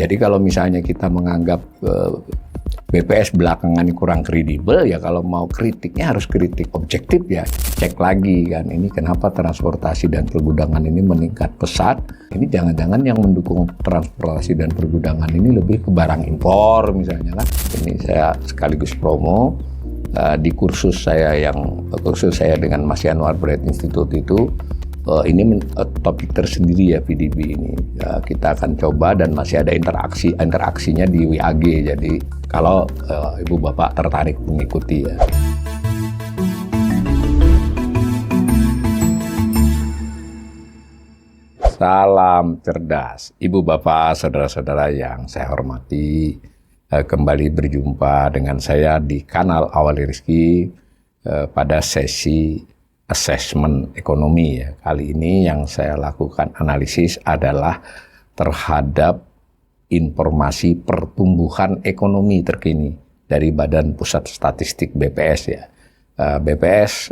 Jadi kalau misalnya kita menganggap BPS belakangan ini kurang kredibel, ya kalau mau kritiknya harus kritik objektif ya. Cek lagi kan, ini kenapa transportasi dan pergudangan ini meningkat pesat. Ini jangan-jangan yang mendukung transportasi dan pergudangan ini lebih ke barang impor misalnya kan. Ini saya sekaligus promo di kursus saya dengan Mas Yanuar Bread Institute itu. Ini topik tersendiri ya PDB ini. Kita akan coba dan masih ada interaksinya di WAG. Jadi kalau Ibu Bapak tertarik mengikuti ya. Salam cerdas. Ibu Bapak, saudara-saudara yang saya hormati. Kembali berjumpa dengan saya di kanal Awali Rizki pada sesi assessment ekonomi ya. Kali ini yang saya lakukan analisis adalah terhadap informasi pertumbuhan ekonomi terkini dari Badan Pusat Statistik BPS ya. BPS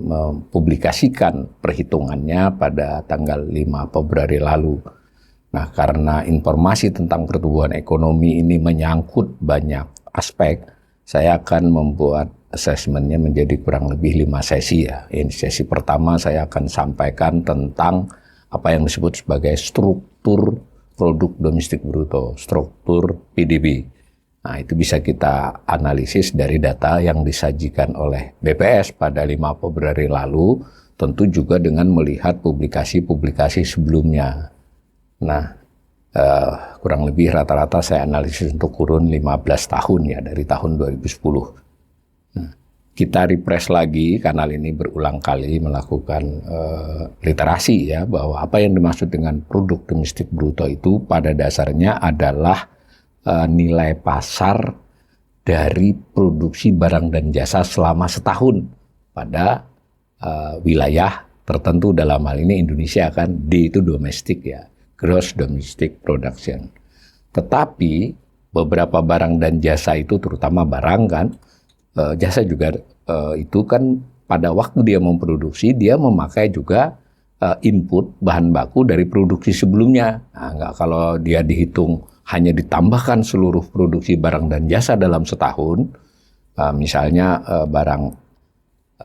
mempublikasikan perhitungannya pada tanggal 5 Februari lalu. Nah, karena informasi tentang pertumbuhan ekonomi ini menyangkut banyak aspek, saya akan membuat asesmennya menjadi kurang lebih 5 sesi ya. Ini sesi pertama saya akan sampaikan tentang apa yang disebut sebagai struktur produk domestik bruto, struktur PDB. Nah, itu bisa kita analisis dari data yang disajikan oleh BPS pada 5 Februari lalu, tentu juga dengan melihat publikasi-publikasi sebelumnya. Nah, kurang lebih rata-rata saya analisis untuk kurun 15 tahun ya, dari tahun 2010. Kita refresh lagi, kanal ini berulang kali melakukan literasi ya, bahwa apa yang dimaksud dengan produk domestik bruto itu pada dasarnya adalah nilai pasar dari produksi barang dan jasa selama setahun pada wilayah tertentu, dalam hal ini Indonesia kan, D itu domestik ya, gross domestic production. Tetapi beberapa barang dan jasa itu, terutama barang kan, jasa juga itu kan pada waktu dia memproduksi, dia memakai juga input bahan baku dari produksi sebelumnya. Nah, nggak kalau dia dihitung hanya ditambahkan seluruh produksi barang dan jasa dalam setahun, misalnya barang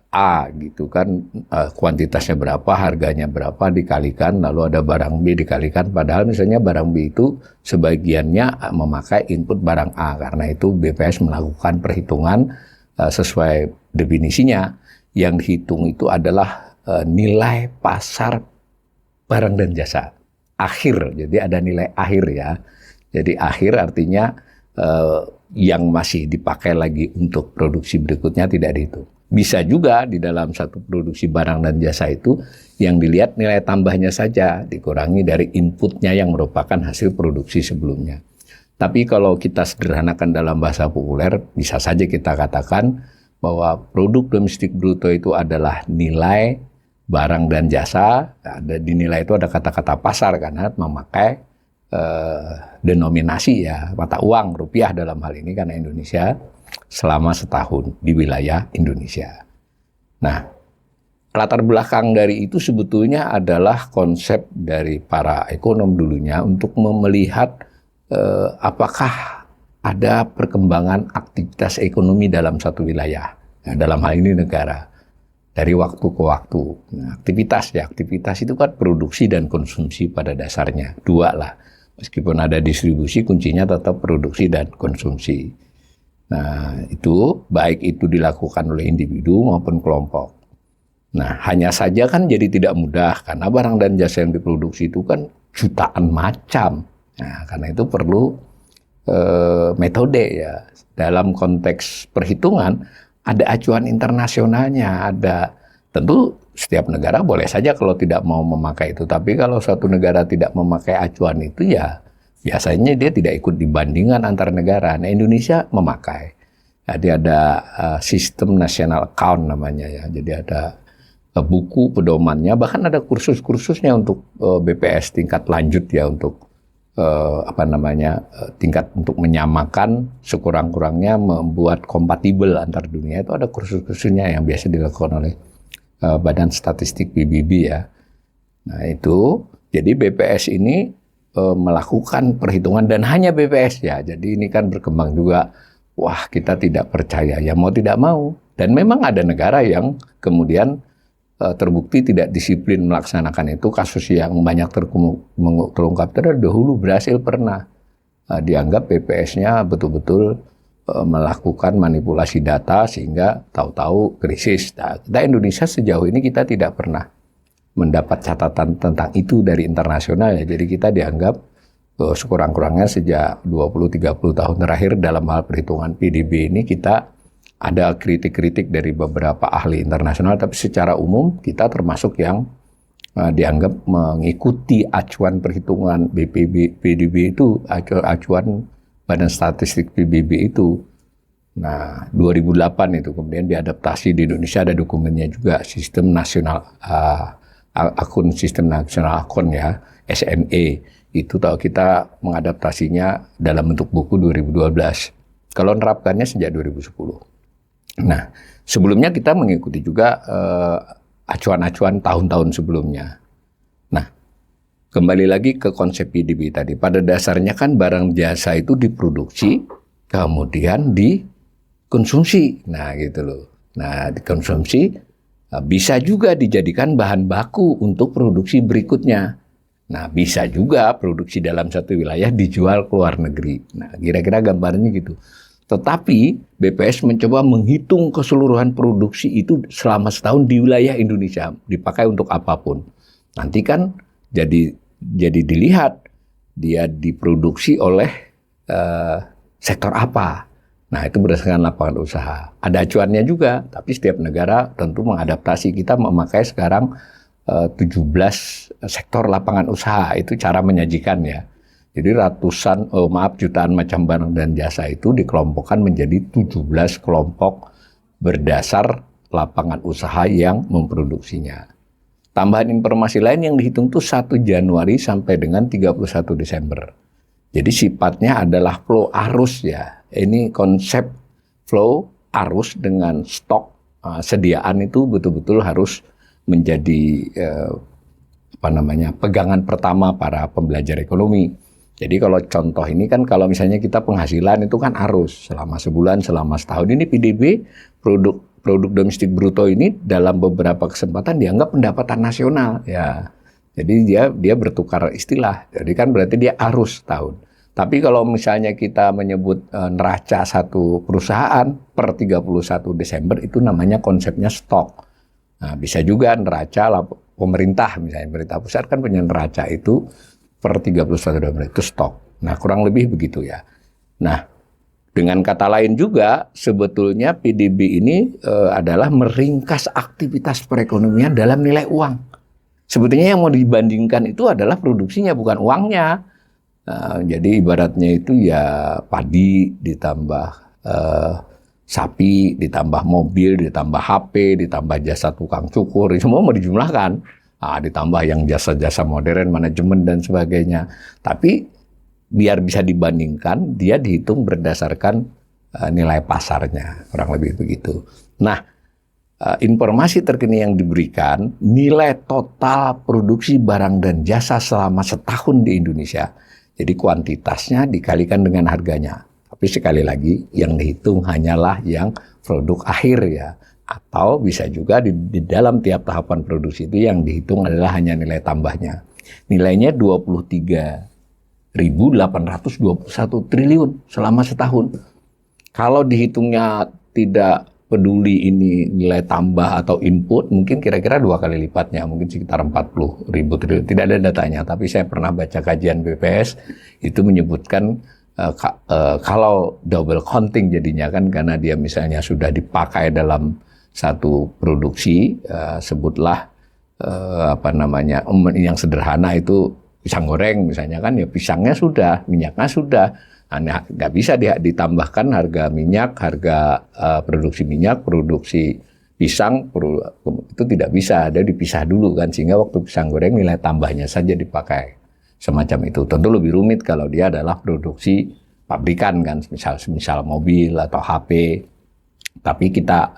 A gitu kan, kuantitasnya berapa, harganya berapa dikalikan, lalu ada barang B dikalikan, padahal misalnya barang B itu sebagiannya memakai input barang A. Karena itu BPS melakukan perhitungan sesuai definisinya. Yang dihitung itu adalah nilai pasar barang dan jasa akhir. Jadi ada nilai akhir ya. Jadi akhir artinya yang masih dipakai lagi untuk produksi berikutnya tidak dihitung. Bisa juga di dalam satu produksi barang dan jasa itu yang dilihat nilai tambahnya saja, dikurangi dari inputnya yang merupakan hasil produksi sebelumnya. Tapi kalau kita sederhanakan dalam bahasa populer, bisa saja kita katakan bahwa produk domestik bruto itu adalah nilai barang dan jasa. Di nilai itu ada kata-kata pasar karena memakai denominasi ya, mata uang rupiah dalam hal ini karena Indonesia selama setahun di wilayah Indonesia. Nah, latar belakang dari itu sebetulnya adalah konsep dari para ekonom dulunya untuk melihat apakah ada perkembangan aktivitas ekonomi dalam satu wilayah, ya, dalam hal ini negara, dari waktu ke waktu. Nah, aktivitas itu kan produksi dan konsumsi pada dasarnya, dua lah. Meskipun ada distribusi, kuncinya tetap produksi dan konsumsi. Nah, itu baik itu dilakukan oleh individu maupun kelompok. Nah, hanya saja kan jadi tidak mudah karena barang dan jasa yang diproduksi itu kan jutaan macam. Nah, karena itu perlu metode ya. Dalam konteks perhitungan ada acuan internasionalnya, ada tentu setiap negara boleh saja kalau tidak mau memakai itu. Tapi kalau suatu negara tidak memakai acuan itu ya biasanya dia tidak ikut dibandingkan antar negara. Nah, Indonesia memakai. Jadi ada sistem national account namanya ya. Jadi ada buku pedomannya, bahkan ada kursus-kursusnya untuk BPS tingkat lanjut ya, untuk tingkat untuk menyamakan sekurang-kurangnya membuat kompatibel antar dunia. Itu ada kursus-kursusnya yang biasa dilakukan oleh Badan Statistik PBB ya. Nah itu, jadi BPS ini melakukan perhitungan dan hanya BPS ya. Jadi ini kan berkembang juga. Wah, kita tidak percaya, ya mau tidak mau. Dan memang ada negara yang kemudian terbukti tidak disiplin melaksanakan itu. Kasus yang banyak terungkap dahulu Brasil pernah dianggap BPS-nya betul-betul melakukan manipulasi data sehingga tahu-tahu krisis. Nah, kita Indonesia sejauh ini kita tidak pernah mendapat catatan tentang itu dari internasional ya. Jadi kita dianggap sekurang-kurangnya sejak 20-30 tahun terakhir dalam hal perhitungan PDB ini kita ada kritik-kritik dari beberapa ahli internasional, tapi secara umum kita termasuk yang dianggap mengikuti acuan perhitungan PDB itu, acuan Badan Statistik PBB itu. Nah, 2008 itu kemudian diadaptasi di Indonesia, ada dokumennya juga, Sistem Nasional Sistem Nasional Akun ya, SNE. Itu tahu kita mengadaptasinya dalam bentuk buku 2012. Kalau nerapkannya sejak 2010. Nah, sebelumnya kita mengikuti juga acuan-acuan tahun-tahun sebelumnya. Nah, kembali lagi ke konsep PDB tadi. Pada dasarnya kan barang jasa itu diproduksi, kemudian dikonsumsi. Nah, gitu loh. Nah, dikonsumsi bisa juga dijadikan bahan baku untuk produksi berikutnya. Nah, bisa juga produksi dalam satu wilayah dijual ke luar negeri. Nah, kira-kira gambarnya gitu. Tetapi BPS mencoba menghitung keseluruhan produksi itu selama setahun di wilayah Indonesia, dipakai untuk apapun. Nanti kan jadi dilihat dia diproduksi oleh sektor apa. Nah, itu berdasarkan lapangan usaha. Ada acuannya juga, tapi setiap negara tentu mengadaptasi. Kita memakai sekarang 17 sektor lapangan usaha, itu cara menyajikan ya. Jadi jutaan macam barang dan jasa itu dikelompokkan menjadi 17 kelompok berdasar lapangan usaha yang memproduksinya. Tambahan informasi lain yang dihitung itu 1 Januari sampai dengan 31 Desember. Jadi sifatnya adalah flow arus ya. Ini konsep flow arus dengan stok sediaan itu betul-betul harus menjadi pegangan pertama para pembelajar ekonomi. Jadi kalau contoh ini kan kalau misalnya kita penghasilan itu kan arus selama sebulan, selama setahun. Ini PDB, produk domestik bruto ini dalam beberapa kesempatan dianggap pendapatan nasional ya. Jadi dia bertukar istilah. Jadi kan berarti dia arus tahun. Tapi kalau misalnya kita menyebut neraca satu perusahaan per 31 Desember itu namanya konsepnya stok. Nah, bisa juga neraca pemerintah, misalnya pemerintah pusat kan punya neraca itu per 31 Desember itu stok. Nah, kurang lebih begitu ya. Nah, dengan kata lain juga sebetulnya PDB ini adalah meringkas aktivitas perekonomian dalam nilai uang. Sebetulnya yang mau dibandingkan itu adalah produksinya, bukan uangnya. Jadi ibaratnya itu ya padi ditambah sapi, ditambah mobil, ditambah HP, ditambah jasa tukang cukur, semua mau dijumlahkan. Ditambah yang jasa-jasa modern, manajemen dan sebagainya. Tapi biar bisa dibandingkan, dia dihitung berdasarkan nilai pasarnya, kurang lebih begitu. Nah, informasi terkini yang diberikan, nilai total produksi barang dan jasa selama setahun di Indonesia. Jadi kuantitasnya dikalikan dengan harganya. Tapi sekali lagi, yang dihitung hanyalah yang produk akhir ya. Atau bisa juga di dalam tiap tahapan produksi itu yang dihitung adalah hanya nilai tambahnya. Nilainya 23.821 triliun selama setahun. Kalau dihitungnya tidak peduli ini nilai tambah atau input, mungkin kira-kira 2 kali lipatnya, mungkin sekitar 40.000 triliun. Tidak ada datanya, tapi saya pernah baca kajian BPS, itu menyebutkan kalau double counting jadinya kan, karena dia misalnya sudah dipakai dalam satu produksi, sebutlah yang sederhana itu pisang goreng misalnya kan, ya pisangnya sudah, minyaknya sudah. Nah, nggak bisa ditambahkan harga minyak, harga produksi minyak, produksi pisang, itu tidak bisa, ada dipisah dulu kan, sehingga waktu pisang goreng nilai tambahnya saja dipakai. Semacam itu. Tentu lebih rumit kalau dia adalah produksi pabrikan kan, misal mobil atau HP. Tapi kita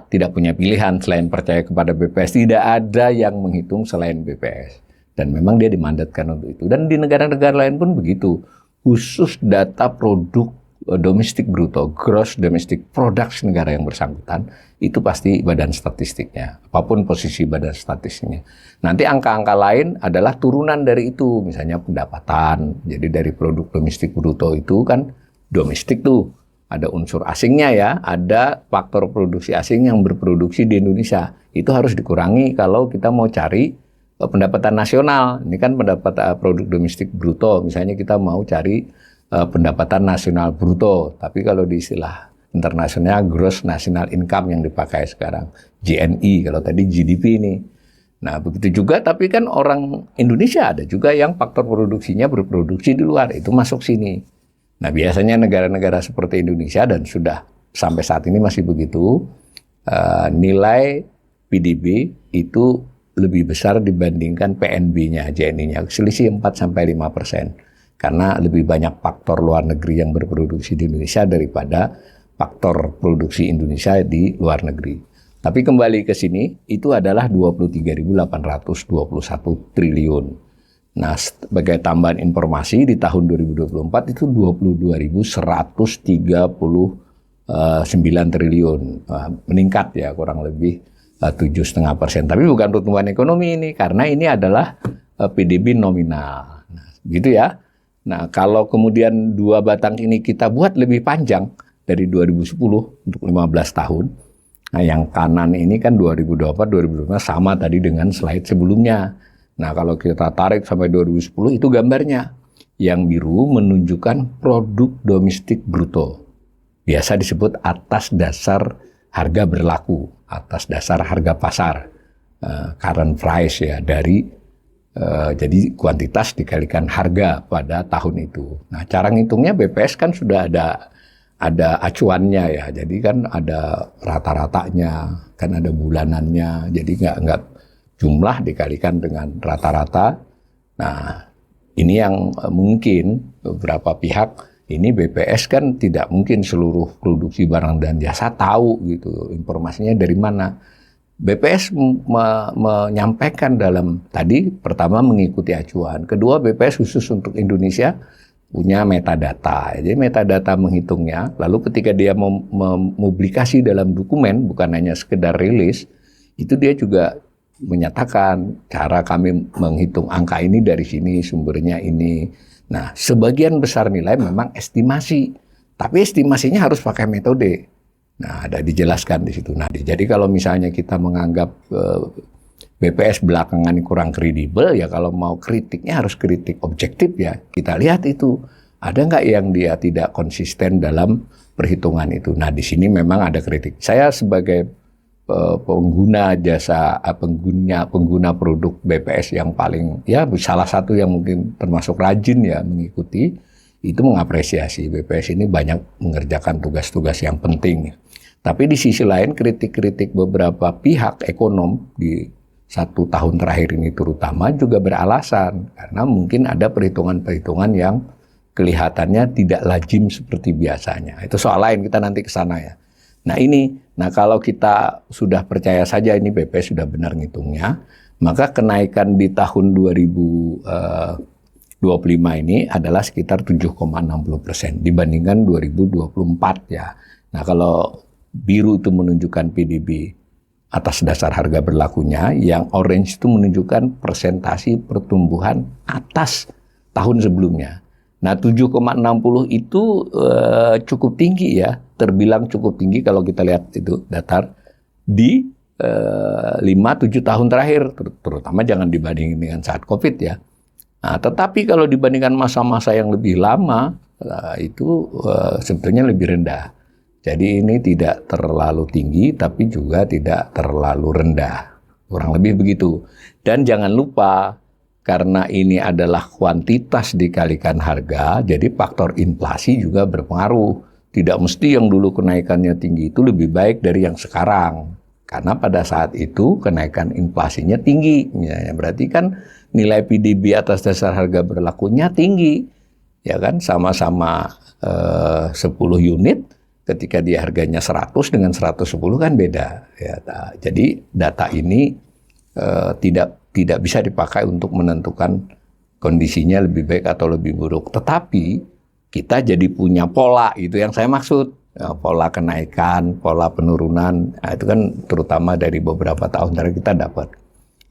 tidak punya pilihan selain percaya kepada BPS. Tidak ada yang menghitung selain BPS. Dan memang dia dimandatkan untuk itu. Dan di negara-negara lain pun begitu. Khusus data produk domestik bruto, gross domestic product negara yang bersangkutan, itu pasti badan statistiknya, apapun posisi badan statistiknya. Nanti angka-angka lain adalah turunan dari itu, misalnya pendapatan. Jadi dari produk domestik bruto itu kan domestik tuh, ada unsur asingnya ya, ada faktor produksi asing yang berproduksi di Indonesia. Itu harus dikurangi kalau kita mau cari pendapatan nasional. Ini kan pendapatan produk domestik bruto, misalnya kita mau cari pendapatan nasional bruto, tapi kalau di istilah internasional gross national income yang dipakai sekarang, GNI, kalau tadi GDP ini. Nah begitu juga, tapi kan orang Indonesia ada juga yang faktor produksinya berproduksi di luar, itu masuk sini. Nah biasanya negara-negara seperti Indonesia, dan sudah sampai saat ini masih begitu, nilai PDB itu lebih besar dibandingkan PNB-nya, GNI-nya, selisih 4-5%. Karena lebih banyak faktor luar negeri yang berproduksi di Indonesia daripada faktor produksi Indonesia di luar negeri. Tapi kembali ke sini, itu adalah 23.821 triliun. Nah, sebagai tambahan informasi, di tahun 2024 itu 22.139 triliun. Meningkat ya, kurang lebih 7,5%. Tapi bukan pertumbuhan ekonomi ini, karena ini adalah PDB nominal. Nah, gitu ya. Nah, kalau kemudian dua batang ini kita buat lebih panjang dari 2010 untuk 15 tahun. Nah, yang kanan ini kan 2024-2025 sama tadi dengan slide sebelumnya. Nah, kalau kita tarik sampai 2010 itu gambarnya. Yang biru menunjukkan produk domestik bruto. Biasa disebut atas dasar harga berlaku, atas dasar harga pasar. Current price ya, dari jadi kuantitas dikalikan harga pada tahun itu. Nah, cara ngitungnya BPS kan sudah ada acuannya ya. Jadi kan ada rata-ratanya, kan ada bulanannya. Jadi nggak jumlah dikalikan dengan rata-rata. Nah, ini yang mungkin beberapa pihak, ini BPS kan tidak mungkin seluruh produksi barang dan jasa tahu gitu informasinya dari mana. BPS menyampaikan dalam tadi, pertama mengikuti acuan, kedua BPS khusus untuk Indonesia punya metadata. Jadi metadata menghitungnya, lalu ketika dia mempublikasi dalam dokumen, bukan hanya sekedar rilis, itu dia juga menyatakan cara kami menghitung angka ini dari sini, sumbernya ini. Nah, sebagian besar nilai memang estimasi, tapi estimasinya harus pakai metode. Nah, ada dijelaskan di situ. Nah, jadi kalau misalnya kita menganggap BPS belakangan ini kurang kredibel, ya kalau mau kritiknya harus kritik objektif ya. Kita lihat itu, ada nggak yang dia tidak konsisten dalam perhitungan itu. Nah, di sini memang ada kritik. Saya sebagai pengguna jasa, pengguna produk BPS yang paling, ya salah satu yang mungkin termasuk rajin ya mengikuti, itu mengapresiasi BPS ini banyak mengerjakan tugas-tugas yang penting. Tapi di sisi lain kritik-kritik beberapa pihak ekonom di 1 tahun terakhir ini terutama juga beralasan karena mungkin ada perhitungan-perhitungan yang kelihatannya tidak lazim seperti biasanya. Itu soal lain, kita nanti ke sana ya. Nah kalau kita sudah percaya saja ini BPS sudah benar ngitungnya, maka kenaikan di tahun 2025 ini adalah sekitar 7,60% dibandingkan 2024 ya. Nah kalau biru itu menunjukkan PDB atas dasar harga berlakunya, yang orange itu menunjukkan persentasi pertumbuhan atas tahun sebelumnya. Nah 7,60 itu cukup tinggi ya, terbilang cukup tinggi kalau kita lihat itu datar di 5-7 tahun terakhir, terutama jangan dibandingin dengan saat COVID ya. Nah, tetapi kalau dibandingkan masa-masa yang lebih lama, itu sebetulnya lebih rendah. Jadi ini tidak terlalu tinggi, tapi juga tidak terlalu rendah. Kurang lebih begitu. Dan jangan lupa, karena ini adalah kuantitas dikalikan harga, jadi faktor inflasi juga berpengaruh. Tidak mesti yang dulu kenaikannya tinggi itu lebih baik dari yang sekarang. Karena pada saat itu kenaikan inflasinya tinggi. Ya, berarti kan nilai PDB atas dasar harga berlakunya tinggi. Ya kan, sama-sama 10 unit. Ketika dia harganya 100 dengan 110 kan beda. Ya, jadi data ini tidak tidak bisa dipakai untuk menentukan kondisinya lebih baik atau lebih buruk. Tetapi kita jadi punya pola, itu yang saya maksud. Pola kenaikan, pola penurunan, nah, itu kan terutama dari beberapa tahun terakhir kita dapat.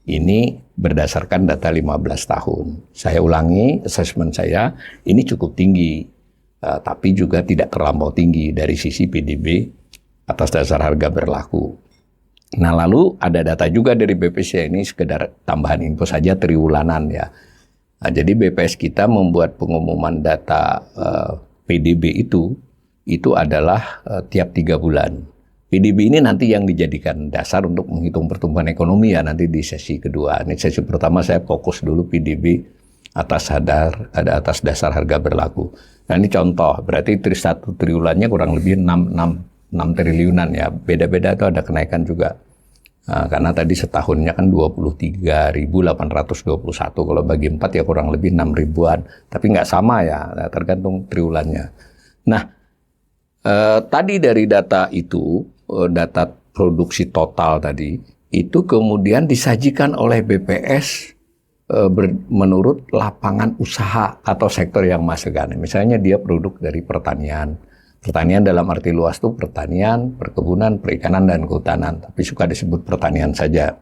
Ini berdasarkan data 15 tahun. Saya ulangi, assessment saya ini cukup tinggi, tapi juga tidak terlampau tinggi dari sisi PDB atas dasar harga berlaku. Nah, lalu ada data juga dari BPS, ini sekedar tambahan info saja triwulanan ya. Nah, jadi BPS kita membuat pengumuman data PDB itu adalah tiap 3 bulan. PDB ini nanti yang dijadikan dasar untuk menghitung pertumbuhan ekonomi ya nanti di sesi kedua. Ini sesi pertama saya fokus dulu PDB atas dasar harga berlaku. Nah ini contoh, berarti 1 triwulannya kurang lebih 6 triliunan ya. Beda-beda itu ada kenaikan juga. Nah, karena tadi setahunnya kan 23.821, kalau bagi 4 ya kurang lebih 6 ribuan. Tapi nggak sama ya, tergantung triwulannya. Nah, tadi dari data itu, data produksi total tadi, itu kemudian disajikan oleh BPS menurut lapangan usaha atau sektor yang masukkan. Misalnya dia produk dari pertanian. Pertanian dalam arti luas itu pertanian, perkebunan, perikanan, dan kehutanan. Tapi suka disebut pertanian saja.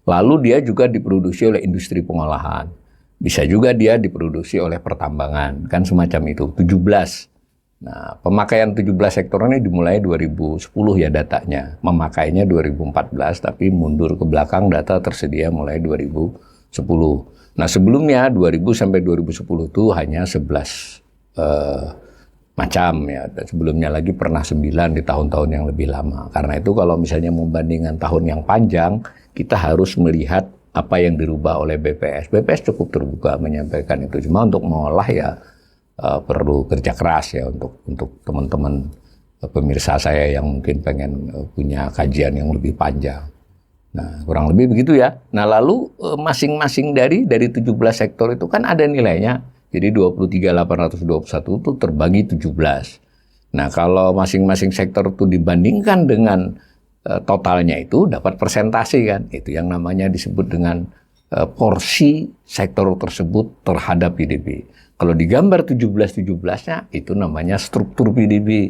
Lalu dia juga diproduksi oleh industri pengolahan. Bisa juga dia diproduksi oleh pertambangan. Kan semacam itu, 17. Nah, pemakaian 17 sektor ini dimulai 2010 ya datanya. Memakainya 2014, tapi mundur ke belakang data tersedia mulai 2010. Nah, sebelumnya 2000 sampai 2010 itu hanya 11 macam ya. Dan sebelumnya lagi pernah 9 di tahun-tahun yang lebih lama. Karena itu kalau misalnya membandingkan tahun yang panjang, kita harus melihat apa yang dirubah oleh BPS. BPS cukup terbuka menyampaikan itu. Cuma untuk mengolah ya perlu kerja keras ya untuk teman-teman pemirsa saya yang mungkin pengen punya kajian yang lebih panjang. Nah, kurang lebih begitu ya. Nah, lalu masing-masing dari 17 sektor itu kan ada nilainya. Jadi 23.821 itu terbagi 17. Nah, kalau masing-masing sektor itu dibandingkan dengan totalnya itu dapat persentase kan. Itu yang namanya disebut dengan porsi sektor tersebut terhadap PDB. Kalau digambar 17-17-nya, itu namanya struktur PDB.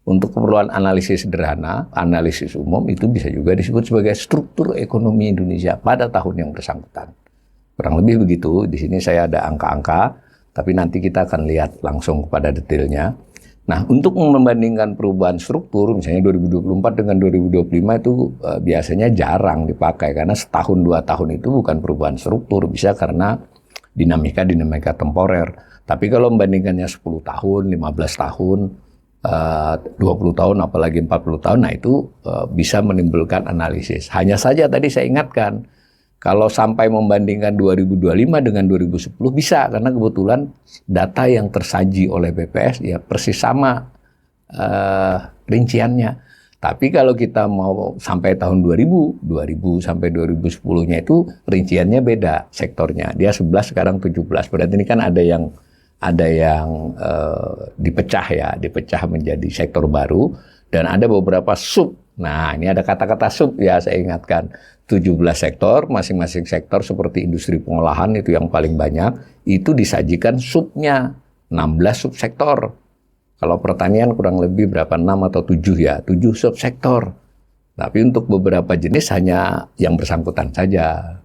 Untuk keperluan analisis sederhana, analisis umum, itu bisa juga disebut sebagai struktur ekonomi Indonesia pada tahun yang bersangkutan. Kurang lebih begitu, di sini saya ada angka-angka, tapi nanti kita akan lihat langsung kepada detailnya. Nah, untuk membandingkan perubahan struktur, misalnya 2024 dengan 2025 itu biasanya jarang dipakai, karena setahun 2 tahun itu bukan perubahan struktur, bisa karena dinamika temporer. Tapi kalau membandingkannya 10 tahun, 15 tahun, 20 tahun, apalagi 40 tahun, nah itu bisa menimbulkan analisis. Hanya saja tadi saya ingatkan, kalau sampai membandingkan 2025 dengan 2010 bisa, karena kebetulan data yang tersaji oleh BPS ya persis sama rinciannya. Tapi kalau kita mau sampai tahun 2000 sampai 2010-nya itu rinciannya beda sektornya. Dia 11 sekarang 17. Berarti ini kan ada yang dipecah menjadi sektor baru dan ada beberapa sub. Nah, ini ada kata-kata sub ya, saya ingatkan. 17 sektor, masing-masing sektor seperti industri pengolahan itu yang paling banyak, itu disajikan subnya 16 subsektor. Kalau pertanian kurang lebih berapa, 6 atau 7 ya, 7 subsektor. Tapi untuk beberapa jenis hanya yang bersangkutan saja.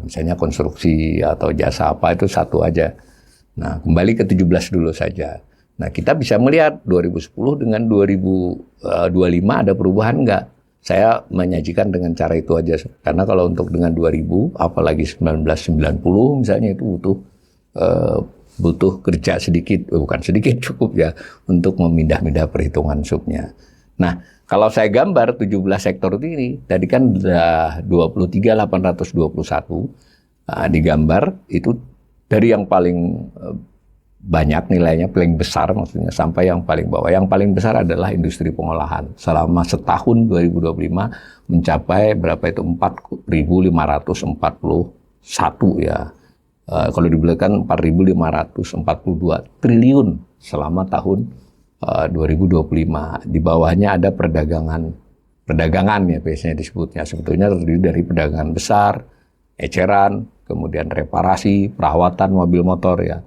Misalnya konstruksi atau jasa apa itu satu aja. Nah, kembali ke 17 dulu saja. Nah, kita bisa melihat 2010 dengan 2025 ada perubahan enggak? Saya menyajikan dengan cara itu aja. Karena kalau untuk dengan 2000, apalagi 1990 misalnya itu butuh kerja sedikit, bukan sedikit cukup ya, untuk memindah-mindah perhitungan subnya. Nah, kalau saya gambar 17 sektor ini, tadi kan 23.821, digambar itu dari yang paling banyak nilainya, paling besar maksudnya, sampai yang paling bawah. Yang paling besar adalah industri pengolahan. Selama setahun 2025 mencapai berapa itu? 4.541 ya. Kalau dibelikan 4.542 triliun selama tahun 2025. Di bawahnya ada perdagangan ya biasanya disebutnya. Sebetulnya terdiri dari perdagangan besar, eceran, kemudian reparasi, perawatan mobil motor ya.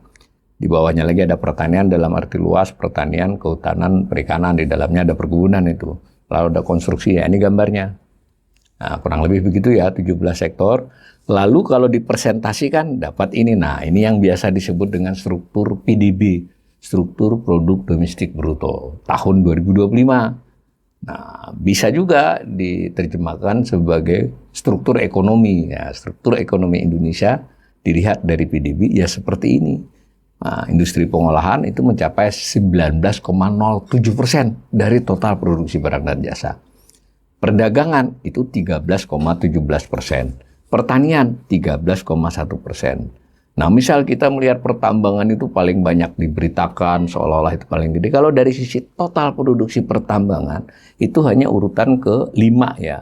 Di bawahnya lagi ada pertanian dalam arti luas, pertanian, kehutanan, perikanan, di dalamnya ada perkebunan itu. Lalu ada konstruksi, ya ini gambarnya. Nah, kurang lebih begitu ya, 17 sektor. Lalu kalau dipresentasikan dapat ini. Nah, ini yang biasa disebut dengan struktur PDB, struktur produk domestik bruto tahun 2025. Nah, bisa juga diterjemahkan sebagai struktur ekonomi. Ya, struktur ekonomi Indonesia dilihat dari PDB ya seperti ini. Nah, industri pengolahan itu mencapai 19,07% dari total produksi barang dan jasa. Perdagangan itu 13,17%. Pertanian 13,1%. Nah, misal kita melihat pertambangan itu paling banyak diberitakan seolah-olah itu paling gede. Kalau dari sisi total produksi pertambangan itu hanya urutan ke-5 ya.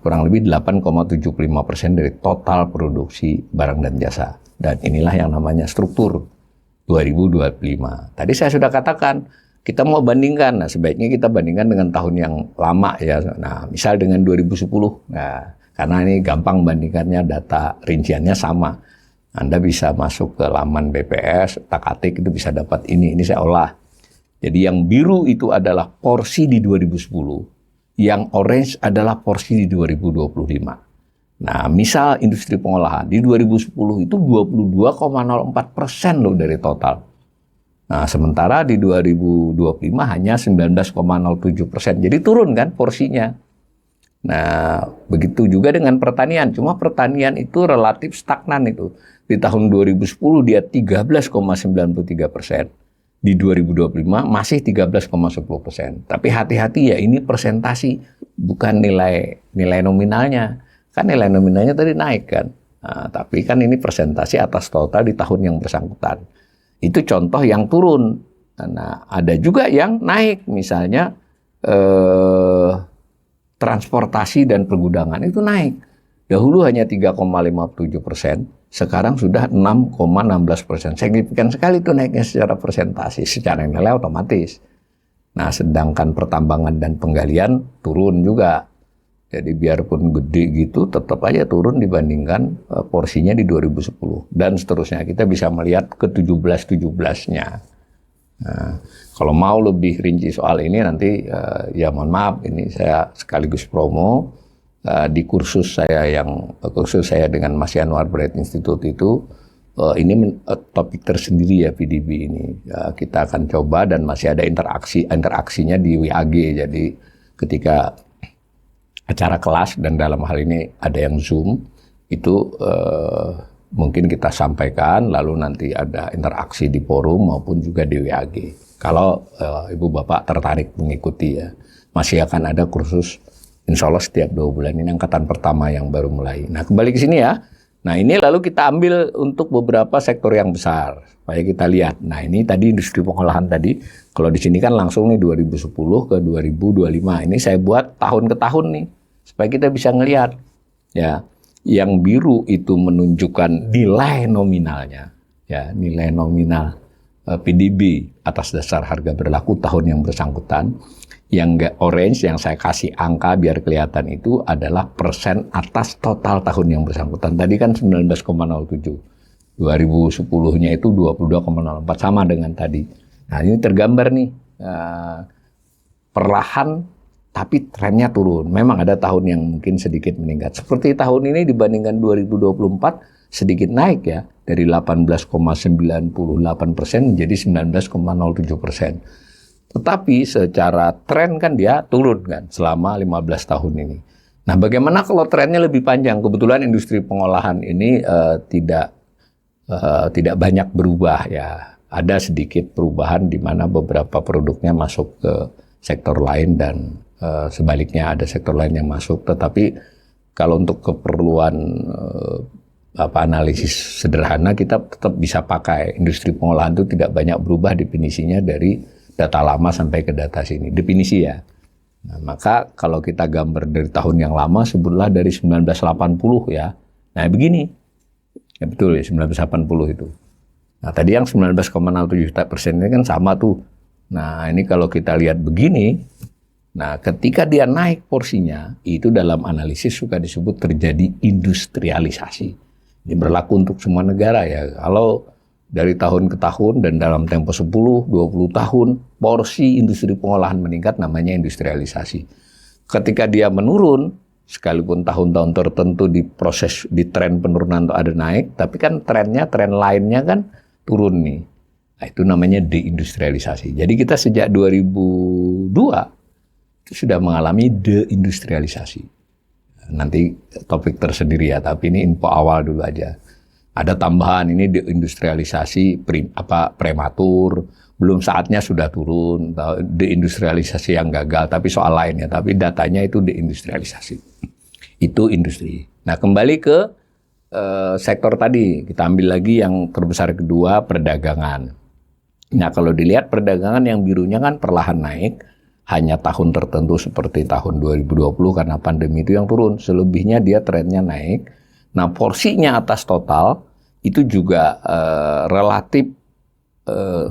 Kurang lebih 8,75% dari total produksi barang dan jasa. Dan inilah yang namanya struktur 2025. Tadi saya sudah katakan, kita mau bandingkan, nah sebaiknya kita bandingkan dengan tahun yang lama ya. Nah, misal dengan 2010. Nah, karena ini gampang bandingkannya, data rinciannya sama. Anda bisa masuk ke laman BPS, tak-atik itu bisa dapat ini saya olah. Jadi yang biru itu adalah porsi di 2010, yang orange adalah porsi di 2025. Nah, misal industri pengolahan di 2010 itu 22,04% loh dari total. Nah, sementara di 2025 hanya 19,07%. Jadi turun kan porsinya. Nah, begitu juga dengan pertanian. Cuma pertanian itu relatif stagnan itu. Di tahun 2010 dia 13,93%. Di 2025 masih 13,10%. Tapi hati-hati ya, ini persentasi, bukan nilai nominalnya. Kan nilai nominalnya tadi naik kan. Nah, tapi kan ini persentase atas total di tahun yang bersangkutan. Itu contoh yang turun. Nah, ada juga yang naik, misalnya transportasi dan pergudangan itu naik. Dahulu hanya 3,57%, sekarang sudah 6,16%. Signifikan sekali itu naiknya secara persentase, secara nilai otomatis. Nah, sedangkan pertambangan dan penggalian turun juga. Jadi biarpun gede gitu, tetap aja turun dibandingkan porsinya di 2010. Dan seterusnya, kita bisa melihat ke 17-17-nya. Nah, kalau mau lebih rinci soal ini nanti, ya mohon maaf, ini saya sekaligus promo. Di kursus saya dengan Mas Yanwar Bright Institute itu, ini topik tersendiri ya PDB ini. Kita akan coba dan masih ada interaksinya di WAG. Jadi ketika acara kelas dan dalam hal ini ada yang Zoom, itu mungkin kita sampaikan, lalu nanti ada interaksi di forum maupun juga di WAG. Kalau Ibu Bapak tertarik mengikuti ya, masih akan ada kursus insya Allah setiap 2 bulan, ini angkatan pertama yang baru mulai. Nah, kembali ke sini ya. Nah, ini lalu kita ambil untuk beberapa sektor yang besar, supaya kita lihat. Nah, ini tadi industri pengolahan tadi, kalau di sini kan langsung nih 2010 ke 2025. Ini saya buat tahun ke tahun nih, supaya kita bisa ngelihat. Ya, yang biru itu menunjukkan nilai nominalnya, ya, nilai nominal PDB atas dasar harga berlaku tahun yang bersangkutan. Yang orange yang saya kasih angka biar kelihatan itu adalah persen atas total tahun yang bersangkutan. Tadi kan 19,07. 2010-nya itu 22,04, sama dengan tadi. Nah, ini tergambar nih. Perlahan tapi trennya turun. Memang ada tahun yang mungkin sedikit meningkat. Seperti tahun ini dibandingkan 2024 sedikit naik ya. Dari 18,98% menjadi 19,07%. Tetapi secara tren kan dia turun kan selama 15 tahun ini. Nah, bagaimana kalau trennya lebih panjang? Kebetulan industri pengolahan ini tidak banyak berubah ya. Ada sedikit perubahan di mana beberapa produknya masuk ke sektor lain dan sebaliknya ada sektor lain yang masuk. Tetapi kalau untuk keperluan analisis sederhana, kita tetap bisa pakai industri pengolahan itu tidak banyak berubah definisinya dari data lama sampai ke data sini, definisi ya. Nah, maka kalau kita gambar dari tahun yang lama, sebutlah dari 1980 ya. Nah, begini. Ya betul ya, 1980 itu. Nah, tadi yang 19,07% ini kan sama tuh. Nah, ini kalau kita lihat begini, Nah, ketika dia naik porsinya, itu dalam analisis suka disebut terjadi industrialisasi. Ini berlaku untuk semua negara ya. Kalau dari tahun ke tahun dan dalam tempo 10-20 tahun, porsi industri pengolahan meningkat, namanya industrialisasi. Ketika dia menurun, sekalipun tahun-tahun tertentu di tren penurunan ada naik, tapi kan tren lainnya kan turun nih. Nah, itu namanya deindustrialisasi. Jadi kita sejak 2002 itu sudah mengalami deindustrialisasi. Nanti topik tersendiri ya, tapi ini info awal dulu aja. Ada tambahan ini deindustrialisasi prematur, belum saatnya sudah turun, deindustrialisasi yang gagal, tapi soal lain ya, tapi datanya itu deindustrialisasi. Itu industri. Nah, kembali ke sektor tadi, kita ambil lagi yang terbesar kedua, perdagangan. Nah, kalau dilihat perdagangan yang birunya kan perlahan naik, hanya tahun tertentu seperti tahun 2020 karena pandemi itu yang turun. Selebihnya dia trennya naik. Nah, porsinya atas total itu juga relatif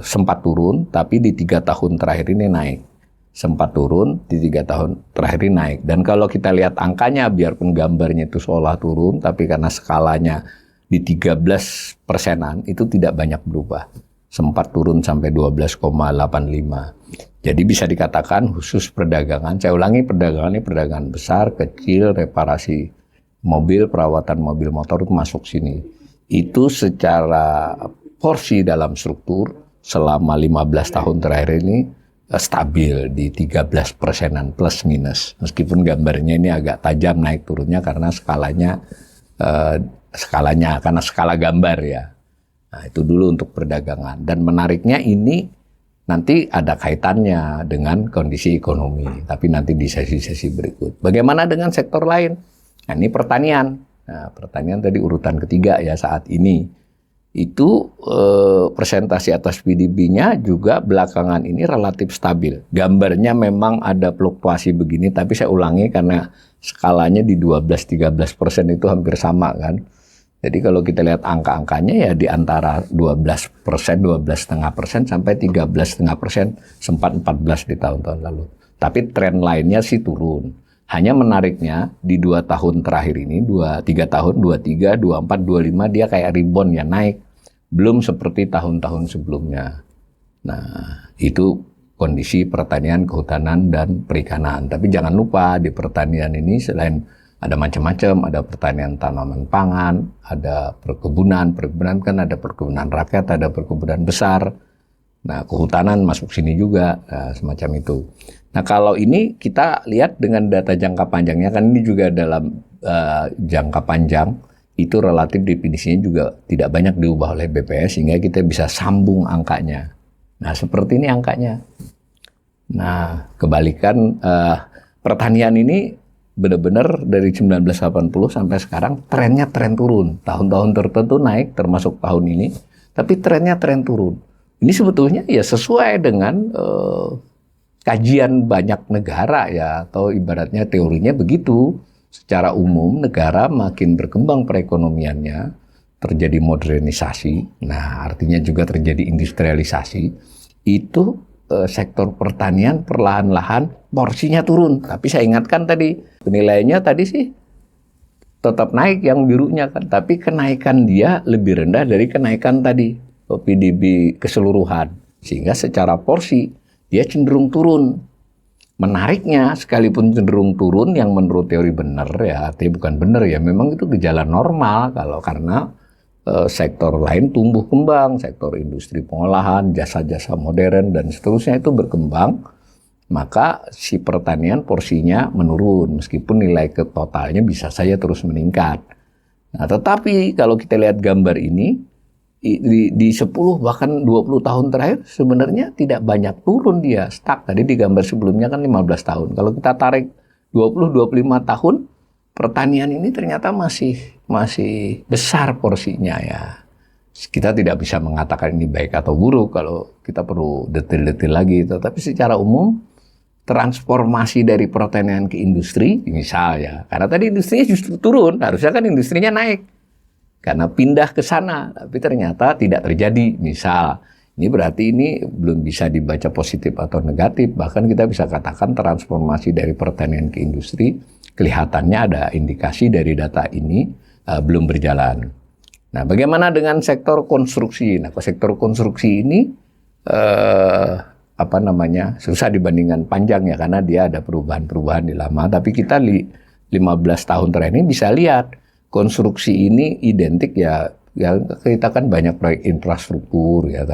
sempat turun, tapi di 3 tahun terakhir ini naik. Sempat turun, di 3 tahun terakhir ini naik. Dan kalau kita lihat angkanya, biarpun gambarnya itu seolah turun, tapi karena skalanya di 13%-an, itu tidak banyak berubah. Sempat turun sampai 12,85. Jadi bisa dikatakan khusus perdagangan, saya ulangi, perdagangan ini perdagangan besar, kecil, reparasi mobil, perawatan mobil motor itu masuk sini. Itu secara porsi dalam struktur selama 15 tahun terakhir ini stabil di 13%-an plus minus. Meskipun gambarnya ini agak tajam naik turunnya karena skalanya karena skala gambar ya. Nah, itu dulu untuk perdagangan. Dan menariknya ini nanti ada kaitannya dengan kondisi ekonomi. Tapi nanti di sesi-sesi berikut. Bagaimana dengan sektor lain? Nah, ini pertanian. Nah, pertanian tadi urutan ketiga ya saat ini. Itu persentase atas PDB-nya juga belakangan ini relatif stabil. Gambarnya memang ada fluktuasi begini, tapi saya ulangi karena skalanya di 12-13% itu hampir sama kan. Jadi kalau kita lihat angka-angkanya ya di antara 12%, 12,5% sampai 13,5%, sempat 14 di tahun-tahun lalu. Tapi tren lainnya sih turun. Hanya menariknya di 2 tahun terakhir ini, 3 tahun, 23, 24, 25 dia kayak rebound ya naik. Belum seperti tahun-tahun sebelumnya. Nah, itu kondisi pertanian, kehutanan, dan perikanan. Tapi jangan lupa di pertanian ini selain ada macam-macam, ada pertanian tanaman pangan, ada perkebunan kan ada perkebunan rakyat, ada perkebunan besar. Nah, kehutanan masuk sini juga, semacam itu. Nah, kalau ini kita lihat dengan data jangka panjangnya, kan ini juga dalam jangka panjang, itu relatif definisinya juga tidak banyak diubah oleh BPS, sehingga kita bisa sambung angkanya. Nah, seperti ini angkanya. Nah, kebalikan pertanian ini benar-benar dari 1980 sampai sekarang trennya tren turun. Tahun-tahun tertentu naik, termasuk tahun ini, tapi trennya tren turun. Ini sebetulnya ya sesuai dengan kajian banyak negara ya, atau ibaratnya teorinya begitu. Secara umum negara makin berkembang perekonomiannya, terjadi modernisasi, nah artinya juga terjadi industrialisasi, itu sektor pertanian perlahan-lahan porsinya turun. Tapi saya ingatkan tadi, penilaiannya tadi sih tetap naik yang birunya kan, tapi kenaikan dia lebih rendah dari kenaikan tadi PDB keseluruhan, sehingga secara porsi dia cenderung turun. Menariknya, sekalipun cenderung turun yang menurut teori benar ya, artinya bukan benar ya, memang itu gejala normal karena sektor lain tumbuh kembang, sektor industri pengolahan, jasa-jasa modern, dan seterusnya itu berkembang, maka si pertanian porsinya menurun, meskipun nilai totalnya bisa saja terus meningkat. Nah, tetapi kalau kita lihat gambar ini, di 10 bahkan 20 tahun terakhir sebenarnya tidak banyak turun dia, stuck. Tadi di gambar sebelumnya kan 15 tahun. Kalau kita tarik 20-25 tahun, pertanian ini ternyata masih besar porsinya ya. Kita tidak bisa mengatakan ini baik atau buruk kalau kita perlu detail-detail lagi. Tetapi secara umum transformasi dari pertanian ke industri misalnya, karena tadi industrinya justru turun, harusnya kan industrinya naik karena pindah ke sana, tapi ternyata tidak terjadi. Misal Ini berarti ini belum bisa dibaca positif atau negatif, bahkan kita bisa katakan transformasi dari pertanian ke industri, kelihatannya ada indikasi dari data ini belum berjalan. Nah, bagaimana dengan sektor konstruksi? Nah, sektor konstruksi ini susah dibandingkan panjang ya, karena dia ada perubahan-perubahan di lama, tapi kita 15 tahun terakhir ini bisa lihat konstruksi ini identik ya kita kan banyak proyek infrastruktur ya,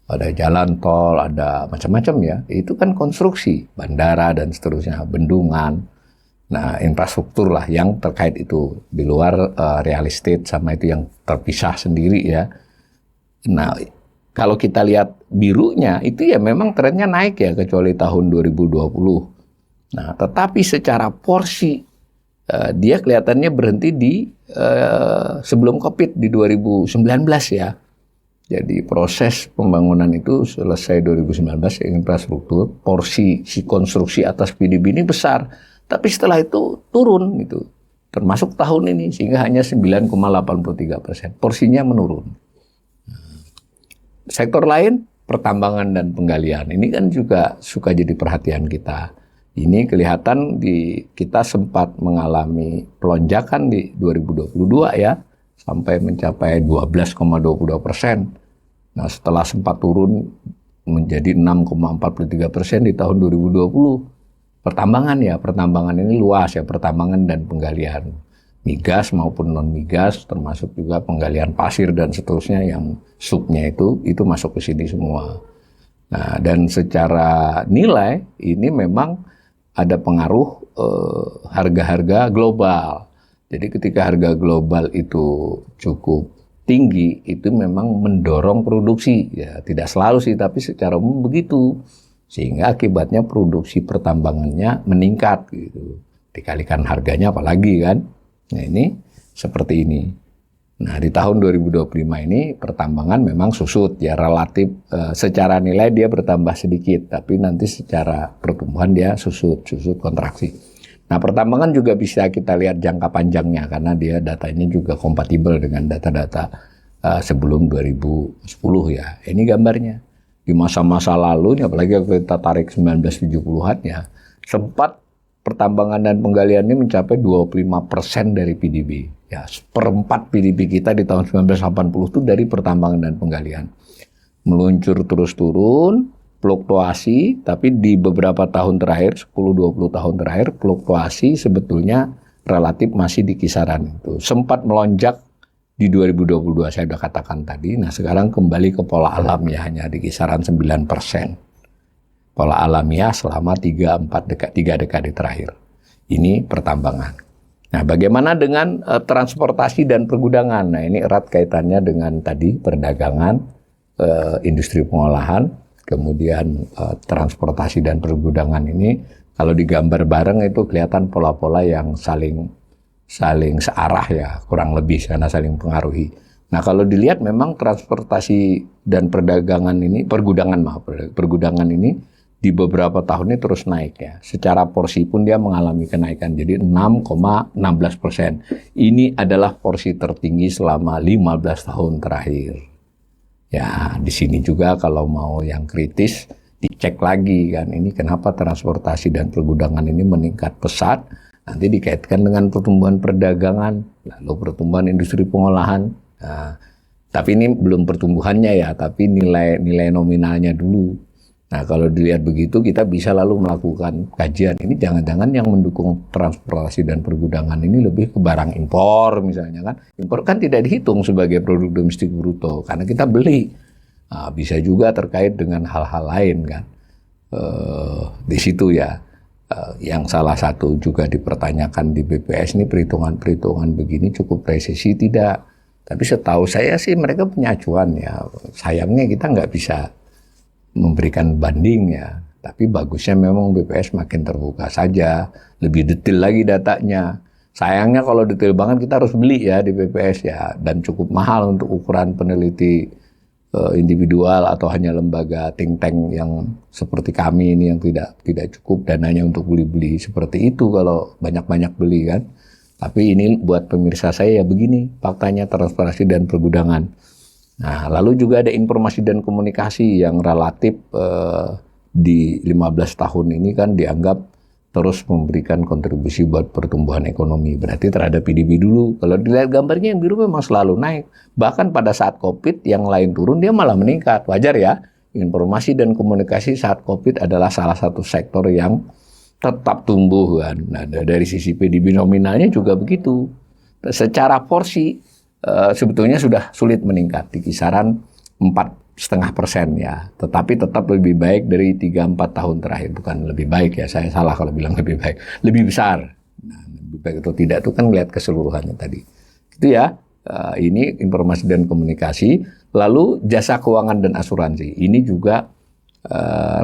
ada jalan tol, ada macam-macam ya, itu kan konstruksi, bandara dan seterusnya, bendungan. Nah, infrastruktur lah yang terkait itu, di luar real estate sama itu yang terpisah sendiri ya. Nah, kalau kita lihat birunya itu ya memang trennya naik ya, kecuali tahun 2020. Nah, tetapi secara porsi dia kelihatannya berhenti di sebelum COVID di 2019 ya. Jadi proses pembangunan itu selesai 2019 infrastruktur, porsi si konstruksi atas PDB ini besar, tapi setelah itu turun gitu. Termasuk tahun ini sehingga hanya 9,83%. Porsinya menurun. Sektor lain pertambangan dan penggalian ini kan juga suka jadi perhatian kita. Ini kelihatan kita sempat mengalami pelonjakan di 2022 ya, sampai mencapai 12,22%. Nah, setelah sempat turun menjadi 6,43% di tahun 2020. Pertambangan ini luas ya, pertambangan dan penggalian. Migas maupun non-migas, termasuk juga penggalian pasir dan seterusnya yang subnya itu masuk ke sini semua. Nah, dan secara nilai ini memang ada pengaruh harga-harga global. Jadi ketika harga global itu cukup tinggi, itu memang mendorong produksi. Ya, tidak selalu sih, tapi secara umum begitu. Sehingga akibatnya produksi pertambangannya meningkat gitu. Dikalikan harganya apalagi kan. Nah, ini seperti ini. Nah, di tahun 2025 ini pertambangan memang susut ya, relatif secara nilai dia bertambah sedikit, tapi nanti secara pertumbuhan dia susut kontraksi. Nah, pertambangan juga bisa kita lihat jangka panjangnya karena dia datanya juga kompatibel dengan data-data sebelum 2010 ya. Ini gambarnya. Di masa-masa lalu, apalagi kalau kita tarik 1970-an ya, sempat pertambangan dan penggalian ini mencapai 25% dari PDB. Ya, seperempat PDB kita di tahun 1980 itu dari pertambangan dan penggalian. Meluncur terus turun, fluktuasi, tapi di beberapa tahun terakhir, 10-20 tahun terakhir, fluktuasi sebetulnya relatif masih di kisaran itu. Sempat melonjak di 2022, saya sudah katakan tadi. Nah, sekarang kembali ke pola alam ya, hanya di kisaran 9%. Pola alamiah selama 3 dekade terakhir. Ini pertambangan. Nah, bagaimana dengan transportasi dan pergudangan? Nah, ini erat kaitannya dengan tadi perdagangan, industri pengolahan, kemudian transportasi dan pergudangan ini. Kalau digambar bareng itu kelihatan pola-pola yang saling searah ya, kurang lebih karena saling pengaruhi. Nah, kalau dilihat memang transportasi dan pergudangan ini di beberapa tahun ini terus naik ya. Secara porsi pun dia mengalami kenaikan, jadi 6,16%. Ini adalah porsi tertinggi selama 15 tahun terakhir. Ya, di sini juga kalau mau yang kritis, dicek lagi kan, ini kenapa transportasi dan pergudangan ini meningkat pesat, nanti dikaitkan dengan pertumbuhan perdagangan, lalu pertumbuhan industri pengolahan. Nah, tapi ini belum pertumbuhannya ya, tapi nilai nominalnya dulu. Nah, kalau dilihat begitu, kita bisa lalu melakukan kajian. Ini jangan-jangan yang mendukung transportasi dan pergudangan ini lebih ke barang impor misalnya kan. Impor kan tidak dihitung sebagai produk domestik bruto, karena kita beli. Nah, bisa juga terkait dengan hal-hal lain kan. Di situ ya, yang salah satu juga dipertanyakan di BPS ini perhitungan begini cukup presisi tidak. Tapi setahu saya sih mereka punya acuan ya. Sayangnya kita nggak bisa memberikan banding ya, tapi bagusnya memang BPS makin terbuka saja, lebih detail lagi datanya. Sayangnya kalau detail banget kita harus beli ya di BPS ya, dan cukup mahal untuk ukuran peneliti individual atau hanya lembaga think tank yang seperti kami ini yang tidak cukup dananya untuk beli-beli seperti itu kalau banyak-banyak beli kan. Tapi ini buat pemirsa saya ya begini faktanya transportasi dan pergudangan. Nah, lalu juga ada informasi dan komunikasi yang relatif di 15 tahun ini kan dianggap terus memberikan kontribusi buat pertumbuhan ekonomi. Berarti terhadap PDB dulu. Kalau dilihat gambarnya yang biru memang selalu naik. Bahkan pada saat COVID yang lain turun dia malah meningkat. Wajar ya. Informasi dan komunikasi saat COVID adalah salah satu sektor yang tetap tumbuh kan. Nah, dari sisi PDB nominalnya juga begitu. Secara porsi sebetulnya sudah sulit meningkat di kisaran 4,5% ya. Tetapi tetap lebih baik dari 3-4 tahun terakhir. Bukan lebih baik ya, saya salah kalau bilang lebih baik. Lebih besar. Nah, lebih baik atau tidak itu kan lihat keseluruhannya tadi. Itu ya. Ini informasi dan komunikasi. Lalu jasa keuangan dan asuransi. Ini juga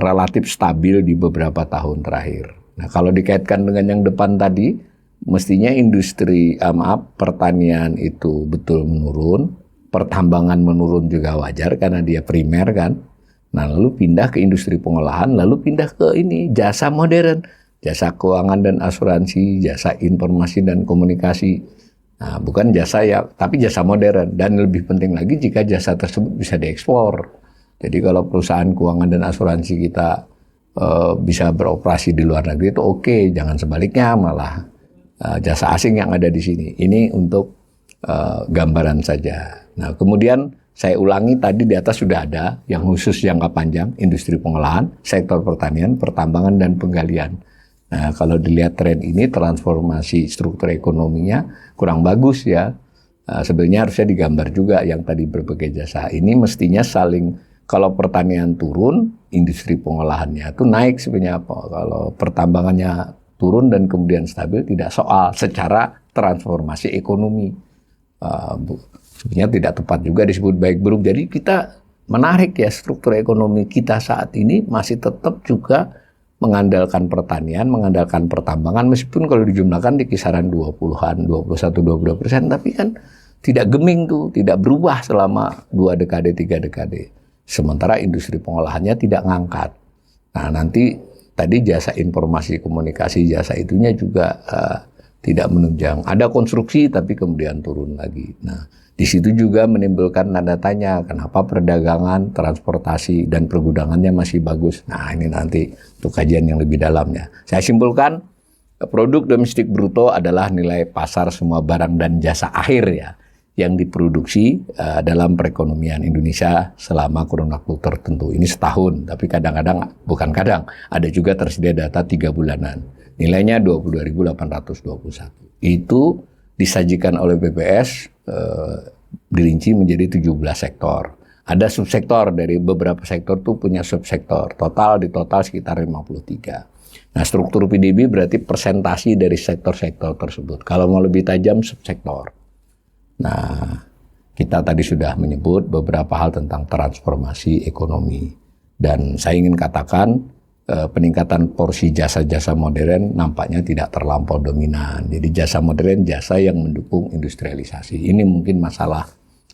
relatif stabil di beberapa tahun terakhir. Nah, kalau dikaitkan dengan yang depan tadi, mestinya pertanian itu betul menurun, pertambangan menurun juga wajar karena dia primer kan. Nah, lalu pindah ke industri pengolahan, lalu pindah ke ini jasa modern, jasa keuangan dan asuransi, jasa informasi dan komunikasi. Nah, bukan jasa ya, tapi jasa modern. Dan lebih penting lagi jika jasa tersebut bisa diekspor. Jadi kalau perusahaan keuangan dan asuransi kita bisa beroperasi di luar negeri itu oke, jangan sebaliknya malah jasa asing yang ada di sini. Ini untuk gambaran saja. Nah, kemudian saya ulangi tadi di atas sudah ada yang khusus jangka panjang, industri pengolahan, sektor pertanian, pertambangan, dan penggalian. Nah, kalau dilihat tren ini, transformasi struktur ekonominya kurang bagus ya. Sebenarnya harusnya digambar juga yang tadi berbagai jasa. Ini mestinya saling, kalau pertanian turun, industri pengolahannya itu naik sebenarnya. Kalau pertambangannya turun dan kemudian stabil, tidak soal secara transformasi ekonomi. Sebenarnya tidak tepat juga disebut baik buruk. Jadi kita menarik ya, struktur ekonomi kita saat ini masih tetap juga mengandalkan pertanian, mengandalkan pertambangan, meskipun kalau dijumlahkan di kisaran 20-an, 21-22%, tapi kan tidak geming tuh, tidak berubah selama 2 dekade, 3 dekade. Sementara industri pengolahannya tidak ngangkat. Nah, nanti tadi jasa informasi komunikasi, jasa itunya juga tidak menunjang. Ada konstruksi tapi kemudian turun lagi. Nah, di situ juga menimbulkan tanda tanya, kenapa perdagangan, transportasi, dan pergudangannya masih bagus. Nah, ini nanti untuk kajian yang lebih dalamnya. Saya simpulkan, produk domestik bruto adalah nilai pasar semua barang dan jasa akhir ya, yang diproduksi dalam perekonomian Indonesia selama kurun waktu tertentu. Ini setahun, tapi kadang-kadang, bukan kadang, ada juga tersedia data 3 bulanan. Nilainya 22.821. Itu disajikan oleh BPS, dirinci menjadi 17 sektor. Ada subsektor, dari beberapa sektor tuh punya subsektor. Di total sekitar 53. Nah, struktur PDB berarti persentasi dari sektor-sektor tersebut. Kalau mau lebih tajam, subsektor. Nah, kita tadi sudah menyebut beberapa hal tentang transformasi ekonomi. Dan saya ingin katakan, peningkatan porsi jasa-jasa modern nampaknya tidak terlampau dominan. Jadi jasa modern, jasa yang mendukung industrialisasi. Ini mungkin masalah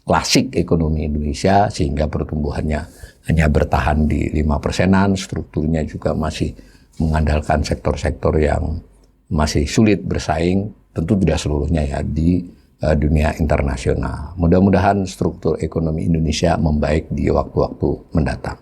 klasik ekonomi Indonesia, sehingga pertumbuhannya hanya bertahan di 5%-an, strukturnya juga masih mengandalkan sektor-sektor yang masih sulit bersaing, tentu tidak seluruhnya ya, di dunia internasional. Mudah-mudahan struktur ekonomi Indonesia membaik di waktu-waktu mendatang.